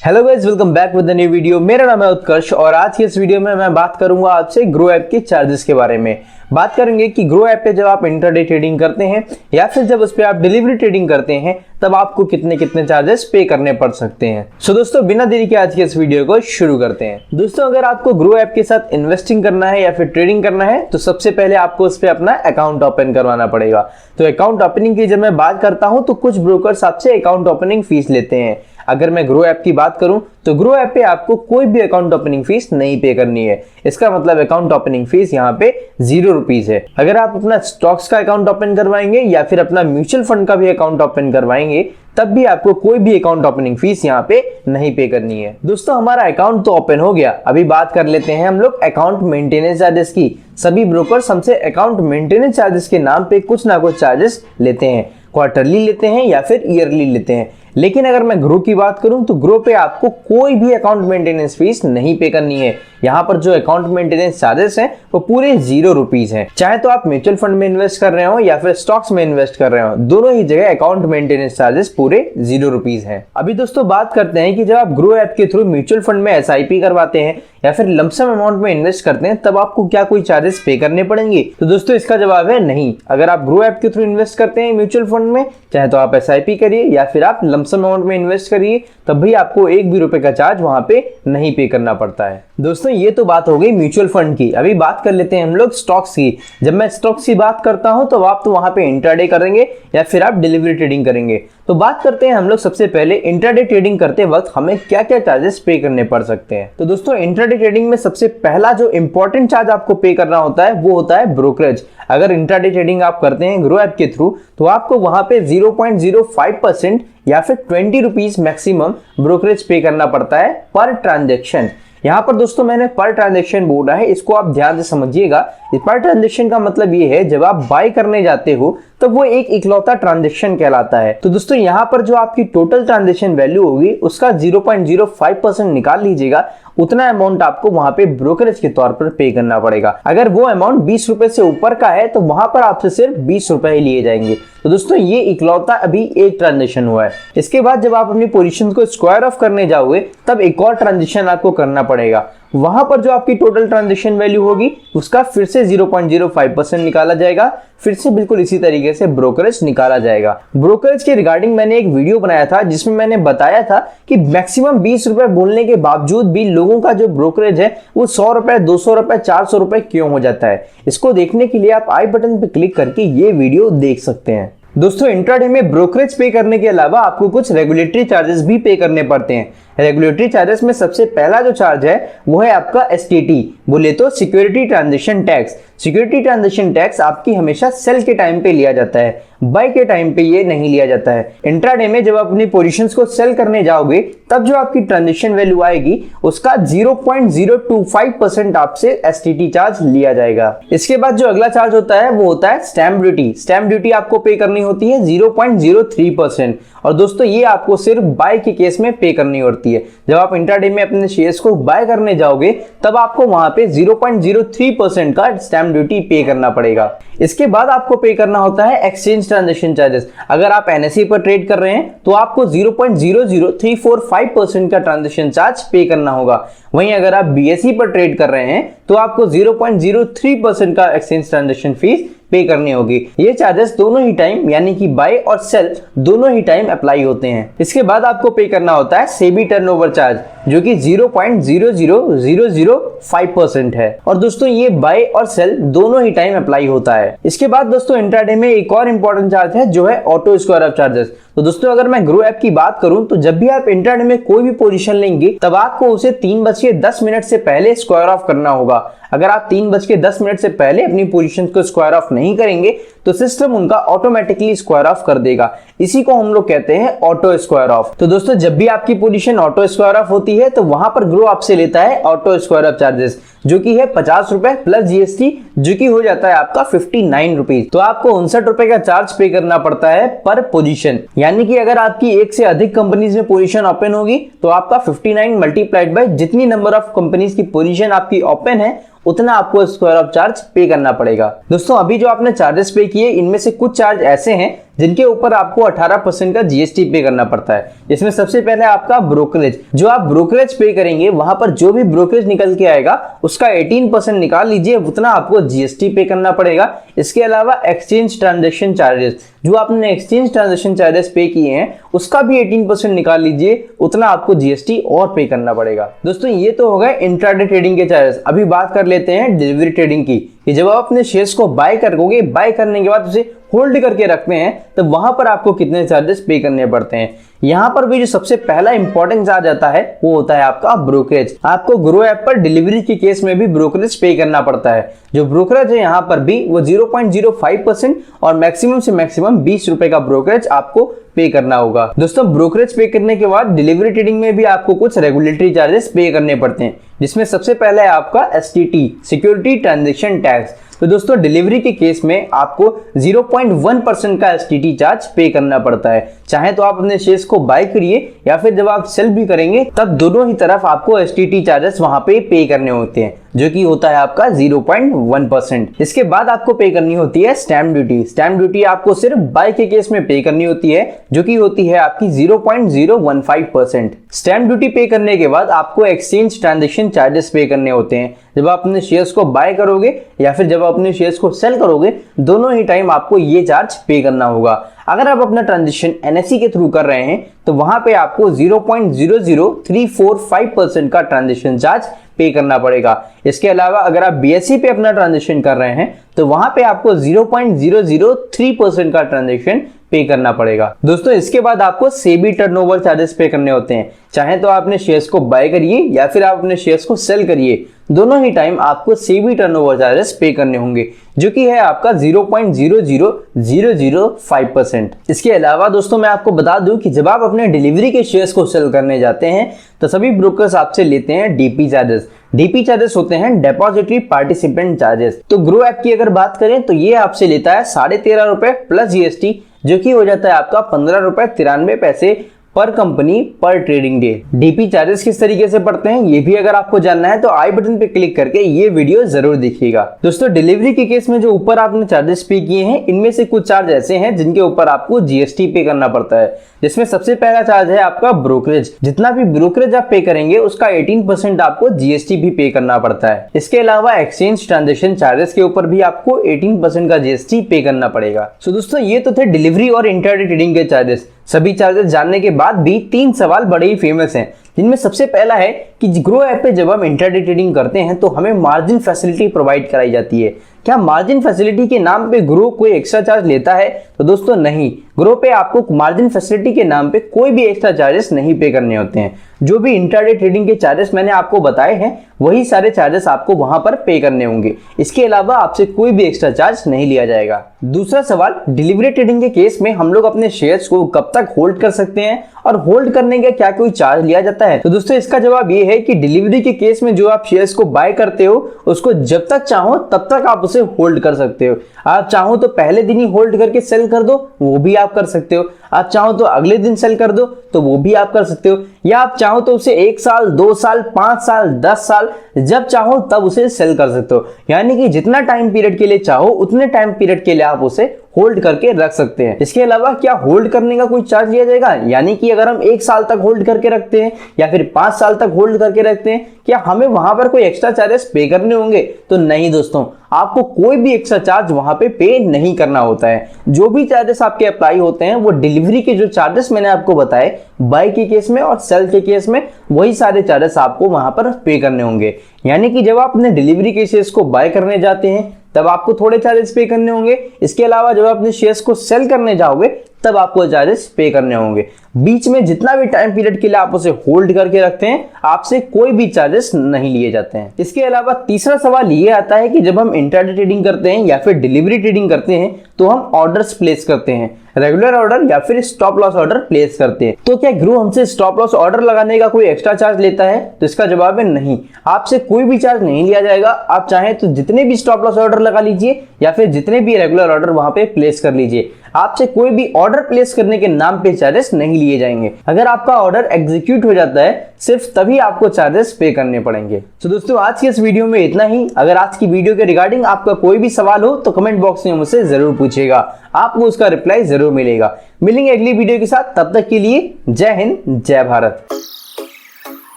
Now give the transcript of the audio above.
Hello guys, welcome back with the new video. मेरा नाम है उत्कर्ष और आज की इस वीडियो में मैं बात करूंगा आपसे ग्रो ऐप के चार्जेस के बारे में। बात करेंगे कि ग्रो ऐप पे जब आप इंट्राडे ट्रेडिंग करते हैं या फिर जब उस पे आप डिलीवरी ट्रेडिंग करते हैं तब आपको कितने कितने चार्जेस पे करने पड़ सकते हैं। सो दोस्तों, बिना देरी के आज के इस वीडियो को शुरू करते हैं। दोस्तों, अगर आपको ग्रो ऐप के साथ इन्वेस्टिंग करना है या फिर ट्रेडिंग करना है तो सबसे पहले आपको उस पे अपना अकाउंट ओपन करवाना पड़ेगा। तो अकाउंट ओपनिंग की जब मैं बात करता हूं तो कुछ ब्रोकर्स आपसे अकाउंट ओपनिंग फीस लेते हैं। अगर मैं ग्रो ऐप की बात करूं तो ग्रो ऐप पे आपको कोई भी अकाउंट ओपनिंग फीस नहीं पे करनी है। इसका मतलब अकाउंट ओपनिंग फीस यहाँ पे 0 रुपीज है। अगर आप अपना स्टॉक्स का अकाउंट ओपन करवाएंगे या फिर अपना म्यूचुअल फंड का भी अकाउंट ओपन करवाएंगे तब भी आपको कोई भी अकाउंट ओपनिंग फीस यहाँ पे नहीं पे करनी है। दोस्तों, हमारा अकाउंट तो ओपन हो गया, अभी बात कर लेते हैं हम लोग अकाउंट मेंटेनेंस चार्जेस की। सभी ब्रोकर्स हमसे अकाउंट मेंटेनेंस चार्जेस के नाम पे कुछ ना कुछ चार्जेस लेते हैं, क्वार्टरली लेते हैं या फिर ईयरली लेते हैं। लेकिन अगर मैं ग्रो की बात करूं तो ग्रो पे आपको कोई भी अकाउंट मेंटेनेंस फीस नहीं पे करनी है। यहाँ पर जो अकाउंट मेंटेनेंस चार्जेस हैं वो पूरे 0 रुपीज हैं। चाहे तो आप म्यूचुअल फंड में इन्वेस्ट कर रहे हो या फिर स्टॉक्स में इन्वेस्ट कर रहे हो, दोनों ही जगह अकाउंट मेंटेनेंस चार्जेस पूरे 0 रुपीज हैं। अभी दोस्तों बात करते हैं कि जब आप ग्रो ऐप के थ्रू म्यूचुअल फंड में SIP करवाते हैं या फिर लमसम अमाउंट में इन्वेस्ट करते हैं तब आपको क्या कोई चार्जेस पे करने पड़ेंगे? तो दोस्तों इसका जवाब है नहीं। अगर आप ग्रो ऐप के थ्रू इन्वेस्ट करते हैं म्यूचुअल फंड में, चाहे तो आप SIP करिए या फिर आप लमसम अमाउंट में इन्वेस्ट करिए, तब भी आपको एक भी रुपए का चार्ज वहां पे नहीं पे करना पड़ता है। दोस्तों, ये तो बात हो गई म्यूचुअल फंड की। अभी बात कर लेते हैं हम लोग स्टॉक्स की। जब मैं स्टॉक्स की बात करता हूं तो आप तो वहां पे इंट्राडे करेंगे या फिर आप डिलीवरी ट्रेडिंग करेंगे। तो बात करते हैं हम लोग सबसे पहले इंट्राडे ट्रेडिंग करते वक्त हमें क्या क्या चार्जेस पे करने पड़ सकते हैं। तो दोस्तों, इंट्राडे ट्रेडिंग में सबसे पहला जो इंपॉर्टेंट चार्ज आपको पे करना होता है वो होता है ब्रोकरेज। अगर इंट्राडे ट्रेडिंग आप करते हैं ग्रो ऐप के थ्रू तो आपको वहां पे 0.05% या फिर 20 रुपीज मैक्सिमम ब्रोकरेज पे करना पड़ता है पर ट्रांजेक्शन। यहाँ पर दोस्तों मैंने पर ट्रांजेक्शन बोला है, इसको आप ध्यान से समझिएगा। पर ट्रांजेक्शन का मतलब ये है जब आप बाय करने जाते हो तो वो एक इकलौता ट्रांजेक्शन कहलाता है। तो दोस्तों यहाँ पर जो आपकी टोटल ट्रांजेक्शन वैल्यू होगी उसका 0.05% निकाल लीजिएगा, उतना अमाउंट आपको वहां पे ब्रोकरेज के तौर पर पे करना पड़ेगा। अगर वो अमाउंट 20 रुपए से ऊपर का है तो वहां पर आपसे सिर्फ 20 रुपए ही लिए जाएंगे। तो दोस्तों ये इकलौता अभी एक ट्रांजेक्शन हुआ है। इसके बाद जब आप अपनी पोजीशन को स्क्वायर ऑफ करने जाओगे तब एक और ट्रांजेक्शन आपको करना पड़ेगा। वहां पर जो आपकी टोटल ट्रांजेक्शन वैल्यू होगी उसका फिर से 0.05% निकाला जाएगा, फिर से बिल्कुल इसी तरीके से ब्रोकरेज निकाला जाएगा। ब्रोकरेज के रिगार्डिंग मैंने एक वीडियो बनाया था जिसमें मैंने बताया था कि मैक्सिमम 20 रुपए बोलने के बावजूद भी लोगों का जो ब्रोकरेज है वो 100 रुपए, 200 रुपए, 400 रुपए क्यों हो जाता है। इसको देखने के लिए आप आई बटन पे क्लिक करके ये वीडियो देख सकते हैं। दोस्तों, इंट्राडे में ब्रोकरेज पे करने के अलावा आपको कुछ रेगुलेटरी चार्जेस भी पे करने पड़ते हैं। रेगुलेटरी चार्जेस में सबसे पहला जो चार्ज है वो है आपका STT, बोले तो security transaction tax. Security transaction tax आपकी हमेशा सेल के टाइम पे लिया जाता है, बाय के टाइम पे ये नहीं लिया जाता है। इंट्राडे में जब आप अपनी पोजीशंस को सेल करने जाओगे तब जो आपकी ट्रांजैक्शन वैल्यू आएगी उसका 0.025% आपसे STT चार्ज लिया जाएगा। इसके बाद जो अगला चार्ज होता है वो होता है स्टैम्प ड्यूटी। स्टैम्प ड्यूटी आपको पे करनी होती है 0.03%। और दोस्तों ये आपको सिर्फ बाय के केस में पे करनी होती है। जब आप इंट्राडे में अपने शेयर्स को बाय करने जाओगे तब आपको वहां पे 0.03% का स्टैम्प ड्यूटी पे करना पड़ेगा। इसके बाद आपको पे करना होता है एक्सचेंज ट्रांजैक्शन चार्जेस। अगर आप NSE पर ट्रेड कर रहे हैं तो आपको 0.00345% का ट्रांजैक्शन चार्ज पे करना होगा। वहीं अगर आप BSE पर ट्रेड कर रहे हैं तो आपको 0.03% का एक्सचेंज ट्रांजैक्शन फीस पे करनी होगी। ये चार्जेस दोनों ही टाइम यानी कि बाय और सेल दोनों ही टाइम अप्लाई होते हैं। इसके बाद आपको पे करना होता है सेबी टर्नओवर चार्ज जो कि 0.00005% है। और दोस्तों ये बाय और सेल दोनों ही टाइम अप्लाई होता है। इसके बाद दोस्तों इंट्राडे में एक और इंपॉर्टेंट चार्ज है जो है ऑटो स्क्वायर ऑफ चार्जेस। तो दोस्तों अगर मैं ग्रो ऐप की बात करूं तो जब भी आप इंट्राडे में कोई भी पोजीशन लेंगे तब आपको उसे 3:10 से पहले स्क्वायर ऑफ करना होगा। अगर आप 3:10 से पहले अपनी पोजीशन को स्क्वायर ऑफ नहीं करेंगे तो सिस्टम उनका ऑटोमेटिकली स्क्वायर ऑफ कर देगा। इसी को हम लोग कहते हैं ऑटो स्क्वायर ऑफ। तो दोस्तों जब भी आपकी पोजीशन ऑटो स्क्वायर ऑफ होती है तो वहां पर ग्रो आपसे लेता है ऑटो स्क्वायर ऑफ चार्जेस जो कि है 50 रुपए प्लस GST जो कि हो जाता है आपका 59 रुपीज। तो आपको 59 रुपए का चार्ज पे करना पड़ता है पर पोजीशन। यानी कि अगर आपकी एक से अधिक कंपनीज में पोजीशन ओपन होगी तो आपका 59 मल्टीप्लाइड बाय जितनी नंबर ऑफ कंपनीज की पोजीशन आपकी ओपन है उतना आपको स्क्वायर ऑफ चार्ज पे करना पड़ेगा। दोस्तों अभी जो आपने चार्जेस पे किए इनमें से कुछ चार्ज ऐसे हैं जिनके ऊपर आपको 18% का जीएसटी पे करना पड़ता है। इसमें सबसे पहले आपका ब्रोकरेज, जो आप ब्रोकरेज पे करेंगे वहां पर जो भी ब्रोकरेज निकल के आएगा उसका 18% निकाल लीजिए, उतना आपको जीएसटी पे करना पड़ेगा। इसके अलावा एक्सचेंज ट्रांजैक्शन चार्जेस, जो आपने एक्सचेंज ट्रांजैक्शन चार्जेस पे किए हैं उसका भी 18% निकाल लीजिए, उतना आपको जीएसटी और पे करना पड़ेगा। दोस्तों ये तो हो गए इंट्राडे ट्रेडिंग के चार्जेस। अभी बात कर लेते हैं डिलीवरी ट्रेडिंग की, कि जब आप अपने शेयर्स को बाय करोगे, बाय करने के बाद उसे होल्ड करके रखते हैं, तो वहां पर आपको कितने चार्जेस पे करने पड़ते हैं। यहां पर भी जो सबसे पहला इंपॉर्टेंट चार्ज आता है वो होता है आपका ब्रोकरेज। आपको ग्रो ऐप पर डिलीवरी के केस में भी ब्रोकरेज पे करना पड़ता है। जो ब्रोकरेज है यहाँ पर भी वो 0.05% और मैक्सिमम से मैक्सिमम 20 रुपए का ब्रोकरेज आपको पे करना होगा। दोस्तों ब्रोकरेज पे करने के बाद डिलीवरी ट्रेडिंग में भी आपको कुछ रेगुलेटरी चार्जेस पे करने पड़ते हैं, जिसमें सबसे पहले है आपका STT, सिक्योरिटी ट्रांजैक्शन टैक्स। तो दोस्तों डिलीवरी के केस में आपको 0.1% का STT चार्ज पे करना पड़ता है। चाहे तो आप अपने शेयर्स को बाय करिए या फिर जब आप सेल भी करेंगे तब दोनों ही तरफ आपको STT चार्जेस वहां पे करने होते हैं, जो कि होता है आपका 0.1%। इसके बाद आपको पे करनी होती है स्टैम्प ड्यूटी। स्टैम्प ड्यूटी आपको सिर्फ बाय के केस में पे करनी होती है, जो कि होती है आपकी 0.015%। स्टैम्प ड्यूटी पे करने के बाद आपको एक्सचेंज ट्रांजैक्शन चार्जेस पे करने होते हैं। जब आप अपने शेयर्स को बाय करोगे या फिर जब आप अपने शेयर्स को सेल करोगे, दोनों ही टाइम आपको ये चार्ज पे करना होगा। अगर आप अपना ट्रांजैक्शन NSE के थ्रू कर रहे हैं तो वहां पे आपको 0.00345% का ट्रांजैक्शन चार्ज पे करना पड़ेगा। इसके अलावा अगर आप BSE पे अपना ट्रांजैक्शन कर रहे हैं तो वहां पे आपको 0.003% का ट्रांजैक्शन पे करना पड़ेगा। दोस्तों इसके बाद आपको सेबी टर्नओवर चार्जेस पे करने होते हैं। चाहे तो आप अपने शेयर्स को बाय करिए या फिर आप अपने शेयर्स को सेल करिए, दोनों ही टाइम आपको सेबी टर्नओवर चार्जेस पे करने होंगे, जो कि है आपका 0.00005%। इसके अलावा दोस्तों मैं आपको बता दूं कि जब आप अपने डिलीवरी के शेयर्स को सेल करने जाते हैं तो सभी ब्रोकर्स आपसे लेते हैं डीपी चार्जेस। डीपी चार्जेस होते हैं डिपॉजिटरी पार्टिसिपेंट चार्जेस। तो ग्रो ऐप की अगर बात करें तो ये आपसे लेता है 13.5 रुपए प्लस जीएसटी, जो कि हो जाता है आपका 15.93 पर कंपनी पर ट्रेडिंग डे। डीपी चार्जेस किस तरीके से पड़ते हैं ये भी अगर आपको जानना है तो आई बटन पे क्लिक करके ये वीडियो जरूर देखिएगा। दोस्तों डिलीवरी के केस में जो ऊपर आपने चार्जेस पे किए हैं, इनमें से कुछ चार्ज ऐसे हैं जिनके ऊपर आपको जीएसटी पे करना पड़ता है, जिसमें सबसे पहला चार्ज है आपका ब्रोकरेज। जितना भी ब्रोकरेज आप पे करेंगे उसका 18% आपको जीएसटी भी पे करना पड़ता है। इसके अलावा एक्सचेंज ट्रांजैक्शन चार्जेस के ऊपर भी आपको 18% का जीएसटी पे करना पड़ेगा। सो दोस्तों ये तो थे डिलीवरी और इंट्राडे ट्रेडिंग के चार्जेस। सभी चार्जेस जानने के बाद भी 3 सवाल बड़े ही फेमस हैं, जिनमें सबसे पहला है कि ग्रो ऐप पे जब हम इंट्राडे ट्रेडिंग करते हैं तो हमें मार्जिन फैसिलिटी प्रोवाइड कराई जाती है। क्या मार्जिन फैसिलिटी के नाम पे ग्रो कोई एक्स्ट्रा चार्ज लेता है? तो दोस्तों नहीं, ग्रो पे आपको मार्जिन फैसिलिटी के नाम पे कोई भी एक्स्ट्रा चार्जेस नहीं पे करने होते हैं। जो भी इंट्राडे ट्रेडिंग के चार्जेस मैंने आपको बताए हैं वही सारे चार्जेस आपको वहां पर पे करने होंगे। इसके अलावा आपसे कोई भी एक्स्ट्रा चार्ज नहीं लिया जाएगा। दूसरा सवाल, डिलीवरी ट्रेडिंग के केस में हम लोग अपने शेयर्स को कब तक होल्ड कर सकते हैं और होल्ड करने का क्या कोई चार्ज लिया जाता है? तो दोस्तों इसका जवाब ये है कि डिलीवरी के केस में जो आप शेयर्स को बाय करते हो उसको जब तक चाहो तब तक आप उसे होल्ड कर सकते हो। आप चाहो तो पहले दिन ही होल्ड करके सेल कर दो, वो भी आप कर सकते हो। आप चाहो तो अगले दिन सेल कर दो, तो वो भी आप कर सकते हो। या आप चाहो तो उसे 1 साल, 2 साल, 5 साल, 10 साल जब चाहो तब उसे सेल कर सकते हो। यानी कि जितना टाइम पीरियड के लिए चाहो उतने टाइम पीरियड के लिए आप उसे होल्ड करके रख सकते हैं। इसके अलावा क्या होल्ड करने का कोई चार्ज लिया जाएगा? यानी कि अगर हम 1 साल तक होल्ड करके रखते हैं या फिर 5 साल तक होल्ड करके रखते हैं, क्या हमें वहां पर कोई एक्स्ट्रा चार्जेस पे करने होंगे? तो नहीं दोस्तों, आपको कोई भी एक्स्ट्रा चार्ज वहां पे नहीं करना होता है। जो भी चार्जेस आपके अप्लाई होते हैं वो डिलीवरी के जो चार्जेस मैंने आपको बताए बाय के केस में और सेल के केस में, वही सारे चार्जेस आपको वहां पर पे करने होंगे। यानी कि जब आप अपने डिलीवरी के शेयर्स को बाय करने जाते हैं तब आपको थोड़े चार्जेस पे करने होंगे। इसके अलावा जब आप अपने शेयर्स को सेल करने जाओगे तब आपको चार्जेस पे करने होंगे। बीच में जितना भी टाइम पीरियड के लिए आप उसे होल्ड करके रखते हैं आपसे कोई भी चार्जेस नहीं लिए जाते हैं। इसके अलावा तीसरा सवाल ये आता है कि जब हम इंट्राडे ट्रेडिंग करते हैं या फिर डिलीवरी ट्रेडिंग करते हैं तो हम ऑर्डर्स प्लेस करते हैं, रेगुलर ऑर्डर या फिर स्टॉप लॉस ऑर्डर प्लेस करते हैं। तो क्या ग्रो हमसे स्टॉप लॉस ऑर्डर लगाने का कोई एक्स्ट्रा चार्ज लेता है? तो इसका जवाब है नहीं, आपसे कोई भी चार्ज नहीं लिया जाएगा। आप चाहें तो जितने भी स्टॉप लॉस ऑर्डर लगा लीजिए या फिर जितने भी रेगुलर ऑर्डर वहां पे प्लेस कर लीजिए। आपसे कोई भी ऑर्डर प्लेस करने के नाम पे चार्जेस नहीं लिए जाएंगे। अगर आपका ऑर्डर एग्जीक्यूट हो जाता है सिर्फ तभी आपको चार्जेस पे करने पड़ेंगे। तो दोस्तों आज की इस वीडियो में इतना ही। अगर आज की वीडियो के रिगार्डिंग आपका कोई भी सवाल हो तो कमेंट बॉक्स में मुझसे जरूर पूछिएगा, आपको उसका रिप्लाई जरूर मिलेगा। मिलेंगे अगली वीडियो के साथ, तब तक के लिए जय हिंद जय भारत।